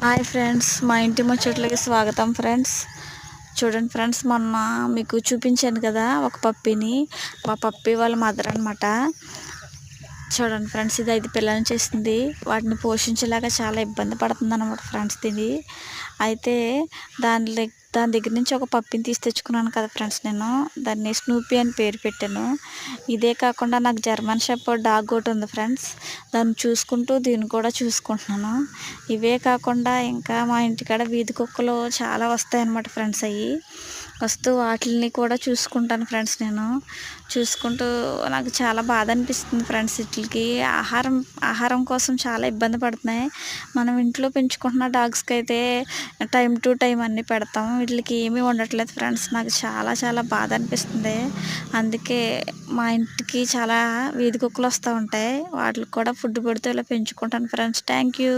Hi friends, మా ఇంటి ముచ్చట్లకి స్వాగతం ఫ్రెండ్స్. చూడండి ఫ్రెండ్స్, మొన్న మీకు చూపించాను కదా ఒక పప్పిని. మా పప్పి వాళ్ళ మదర్ అనమాట. చూడండి ఫ్రెండ్స్, ఇది 5 పిల్లల్ని చేసింది. వాటిని పోషించేలాగా చాలా ఇబ్బంది పడుతుంది అనమాట ఫ్రెండ్స్. ఇది అయితే దాని దగ్గర నుంచి ఒక పప్పిని తీసి తెచ్చుకున్నాను కదా ఫ్రెండ్స్. నేను దాన్ని స్నూపీ అని పేరు పెట్టాను. ఇదే కాకుండా నాకు జర్మన్ షెపర్డ్ డాగ్ ఒకటి ఉంది ఫ్రెండ్స్. దాన్ని చూసుకుంటూ దీన్ని కూడా చూసుకుంటున్నాను. ఇవే కాకుండా ఇంకా మా ఇంటికాడ వీధి కుక్కలు చాలా వస్తాయన్నమాట ఫ్రెండ్స్. అవి వస్తూ వాటిని కూడా చూసుకుంటాను ఫ్రెండ్స్. నేను చూసుకుంటూ నాకు చాలా బాధ అనిపిస్తుంది ఫ్రెండ్స్. వీటికి ఆహారం కోసం చాలా ఇబ్బంది పడుతున్నాయి. మనం ఇంట్లో పెంచుకుంటున్న డాగ్స్కి అయితే టైం టు టైం అన్నీ పెడతాం. వీటికి ఏమీ ఉండట్లేదు ఫ్రెండ్స్. నాకు చాలా చాలా బాధ అనిపిస్తుంది. అందుకే మా ఇంటికి చాలా వీధి కుక్కలు వస్తూ ఉంటాయి. వాటికి కూడా ఫుడ్ పెడుతూ ఇలా పెంచుకుంటాను ఫ్రెండ్స్. Thank you.